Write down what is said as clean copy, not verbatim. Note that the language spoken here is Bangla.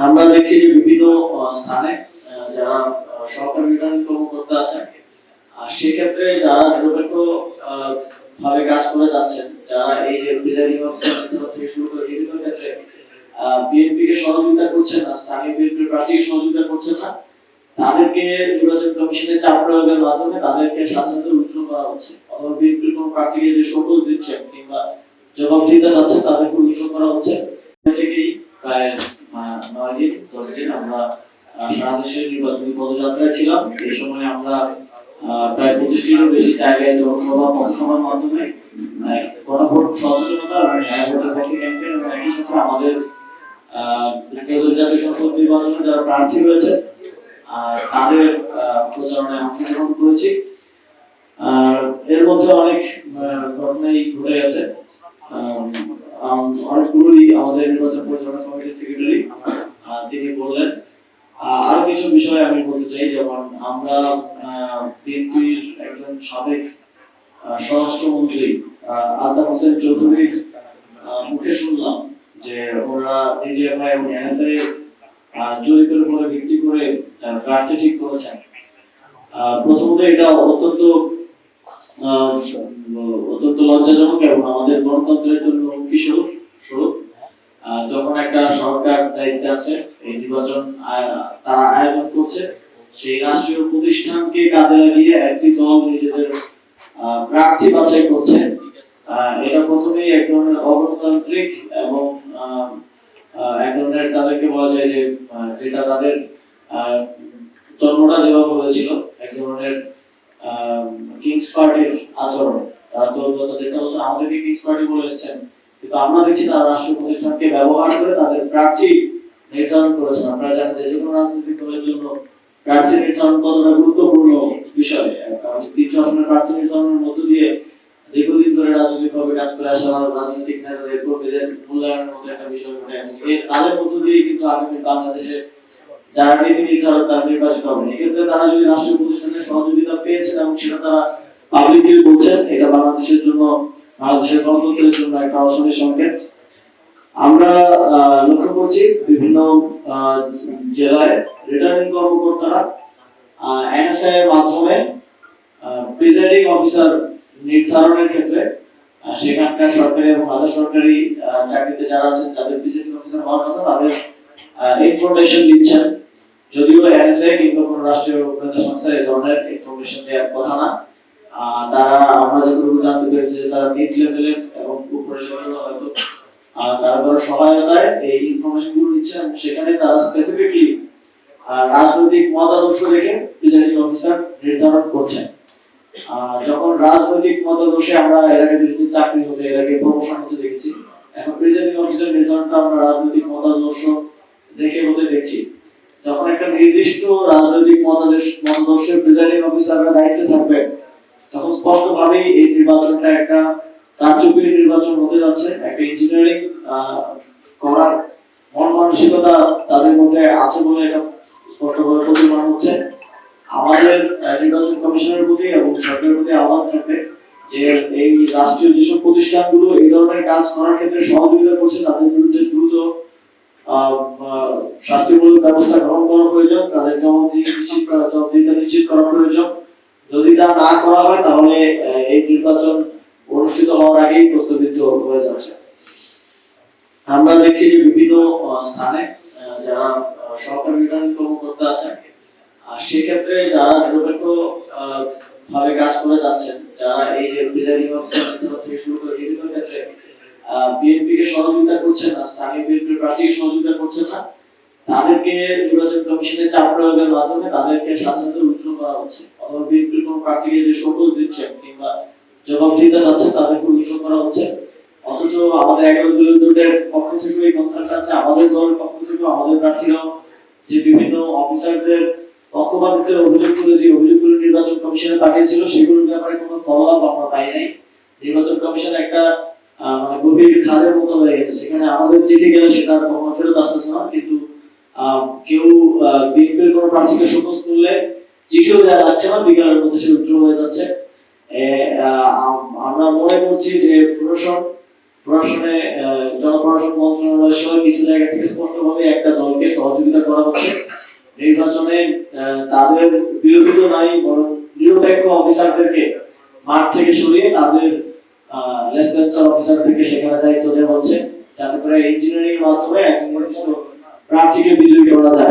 আমরা দেখছি যে বিভিন্ন স্থানে যারা সরকারি রিটার্নিং কর্মকর্তা আছেন, সেক্ষেত্রে যারা নিরপেক্ষ ভাবে কাজ করে যাচ্ছেন, যারা এই যে প্রিজাইডিং অফিসার থেকে শুরু করে বিভিন্ন ক্ষেত্রে বিএনপি কে সহযোগিতা করছেন না, স্থানীয় বিএনপি প্রার্থীকে সহযোগিতা করছেন না, তাদেরকে নির্বাচন কমিশনের চাপ প্রয়োগের মাধ্যমে তাদেরকে সাধারণত উচ্চ করা হচ্ছে, অথবা বিএনপির কোন প্রার্থীকে যে শোকজ দিচ্ছেন কিংবা জবাব দিতে যাচ্ছে তাদেরকে উচ্চ করা হচ্ছে। থেকেই প্রায় 9 দিন 10 দিন আমরা সারা দেশের নির্বাচনী পদযাত্রায় ছিলাম। এই সময় আমরা প্রায় 25টিরও বেশি জায়গায় জনসভা পথসভার মাধ্যমে গণভোট সচেতনতা এবং ভোটের পক্ষে ক্যাম্পেইন এবং একই সাথে আমাদের জাতীয় সংসদ নির্বাচনে যারা প্রার্থী রয়েছে তাদের প্রচারণায় অংশগ্রহণ করেছি। এর মধ্যে অনেক ঘটনাই ঘটে গেছে। অনেকগুলোই আমাদের নির্বাচন পরিচালনা কমিটির সেক্রেটারি তিনি বললেন। আরো কিছু বিষয় আমি বলতে চাই, যেমন আমরা বিএনপির একজন সাবেক স্বরাষ্ট্রমন্ত্রী আলতাফ হোসেন চৌধুরীর মুখে শুনলাম যে ওরা ডিজিএফআই এবং এনএসআই জরিপের উপরে ভিত্তি করে প্রার্থী ঠিক করেছেন। প্রথমত এটা অত্যন্ত লজ্জাজনক এবং আমাদের গণতন্ত্রের জন্য হুমকি স্বরূপ। যখন একটা সরকার দায়িত্বে আছে, এই নির্বাচন তারা আয়োজন করছে, সেই রাষ্ট্রীয় প্রতিষ্ঠানকে কাজে লাগিয়ে একটি দল নিজেদের প্রার্থী বাছাই করছে, এটা প্রথমেই এক ধরনের অগণতান্ত্রিক এবং এক ধরনের তাদেরকে বলা যায় যে যেটা তাদের জন্মটা যেভাবে হয়েছিল এক ধরনের কিংস পার্টির আচরণ। তারা তো গত 1.5 বছর আমাদেরকে কিংস পার্টি বলে এসেছেন, কিন্তু আমরা দেখছি তারা রাষ্ট্র প্রতিষ্ঠানকে ব্যবহার করে তাদের প্রার্থী নির্ধারণ করেছেন। আপনারা জানেন যে কোনো রাজনৈতিক দলের জন্য প্রার্থী নির্ধারণ কতটা গুরুত্বপূর্ণ বিষয়, কারণ 300 আসনের প্রার্থী নির্ধারণের মধ্য দিয়ে দীর্ঘদিন ধরে রাজনৈতিকভাবে কাজ করে আসা রাজনৈতিক নেতাদের কর্মীদের মূল্যায়নের মতো একটা বিষয় ঘটে, এবং তাদের মধ্য দিয়ে কিন্তু আগামী বাংলাদেশে যারা নীতি নির্ধারক তারা নির্বাচিত হবেন। এক্ষেত্রে তারা যদি রাষ্ট্রীয় প্রতিষ্ঠানের সহযোগিতা পেয়েছেন এবং সেটা তারা পাবলিকলি বলছেন, এটা বাংলাদেশের জন্য, বাংলাদেশের গণতন্ত্রের জন্য একটা অশনি সংকেত। আমরা লক্ষ্য করছি বিভিন্ন জেলায় রিটার্নিং কর্মকর্তারা এনএসআই এর মাধ্যমে প্রিজাইডিং অফিসার নির্ধারণের ক্ষেত্রে সেখানকার সরকারি এবং আধা সরকারি চাকরিতে যারা আছেন, যাদের প্রিজাইডিং অফিসার হওয়ার কথা, তাদের ইনফরমেশন দিচ্ছেন। যদিও এনএসআই কিংবা কোনো রাষ্ট্রীয় গোয়েন্দা সংস্থা এই ধরনের ইনফরমেশন দেওয়ার কথা না। তারা আমরা যতটুকু জানতে পেরেছি যে তারা মিড লেভেলের এবং উপরের লেভেলের হয়তো তারপর সহায়তায় এই ইনফরমেশন গুলো দিচ্ছে, এবং সেখানে তারা স্পেসিফিকলি রাজনৈতিক মতাদর্শ দেখে প্রিজাইডিং অফিসার নির্ধারণ করছেন। যখন রাজনৈতিক মতাদর্শে আমরা এর আগে দেখেছি চাকরি হতে, এর আগে প্রমোশন হতে দেখেছি, এখন প্রিজাইডিং অফিসার নির্ধারণটা আমরা রাজনৈতিক মতাদর্শ দেখে হতে দেখছি। যখন একটা নির্দিষ্ট রাজনৈতিক মতাদর্শের প্রিজাইডিং অফিসাররা দায়িত্বে থাকবে, তখন স্পষ্টভাবেই এই নির্বাচনটা একটা কার্যকরী নির্বাচন হতে যাচ্ছে। একটা ইঞ্জিনিয়ারিং করার মন মানসিকতা তাদের মধ্যে আছে বলে এটা স্পষ্টভাবে প্রতিমান হচ্ছে। আমাদের নির্বাচন কমিশনের প্রতি এবং সরকারের প্রতি আহ্বান থাকবে যে এই রাষ্ট্রীয় যেসব প্রতিষ্ঠানগুলো এই ধরনের কাজ করার ক্ষেত্রে সহযোগিতা করছে, তাদের বিরুদ্ধে দ্রুত শাস্তিমূলক ব্যবস্থা গ্রহণ করা প্রয়োজন, তাদের জবাবদিহিতা নিশ্চিত করা প্রয়োজন। যদি তা না করা হয় তাহলে এই নির্বাচন অনুষ্ঠিত হওয়ার আগেই প্রস্তাবিত হয়ে যাচ্ছে। আমরা দেখছি যে বিভিন্ন স্থানে যারা সরকারি রিটার্নিং কর্মকর্তা আছেন, সেক্ষেত্রে যারা নিরপেক্ষ ভাবে কাজ করে যাচ্ছেন, যারা এই যে প্রিজাইডিং অফিসার থেকে শুরু করে বিভিন্ন ক্ষেত্রে বিএনপি কে সহযোগিতা করছেন না, স্থানীয় বিএনপি প্রার্থীকে সহযোগিতা করছেন না, তাদেরকে নির্বাচন কমিশনের চাপ প্রয়োগের মাধ্যমে তাদেরকে সাধারণত উচ্চ করা হচ্ছে, অথবা বিএনপির কোন প্রার্থীকে যে শোকজ দিচ্ছেন কিংবা জবাব দিতে যাচ্ছে তাদেরকে উচ্চ করা হচ্ছে। অথচ আমাদের 11 দলীয় জোটের পক্ষ থেকে এই কনসার্ট আছে, আমাদের দলের পক্ষ থেকে আমাদের প্রার্থীরাও যে বিভিন্ন অফিসারদের পক্ষপাতিত্বের অভিযোগ করে যে অভিযোগগুলো নির্বাচন কমিশনে পাঠিয়েছিল, সেগুলোর ব্যাপারে কোনো ফলোআপ আমরা পাই নাই। নির্বাচন কমিশন একটা মানে গভীর খাদের মতো হয়ে গেছে, সেখানে আমাদের চিঠি গেলে সেটা কখনো ফেরত আসতেছে না, কিন্তু কেউ বিএনপির কোনো প্রার্থীকে শোকজ করলে চিঠিও দেওয়া যাচ্ছে না, বিকালের মধ্যে সে উজ্জ্বল হয়ে যাচ্ছে। আমরা মনে করছি যে প্রশাসনে জনপ্রশাসন মন্ত্রণালয় সহ কিছু জায়গা থেকে স্পষ্টভাবে একটা দলকে সহযোগিতা করা হচ্ছে নির্বাচনে তাদের বিরোধিতা নাই, বরং নিরপেক্ষ অফিসারদেরকে মাঠ থেকে সরিয়ে তাদের লেসপেন্সার অফিসারদেরকে সেখানে দায়িত্ব দেওয়া হচ্ছে, যাতে করে ইঞ্জিনিয়ারিং এর মাধ্যমে একজন নির্দিষ্ট প্রার্থীকে বিজয়ী করা যায়।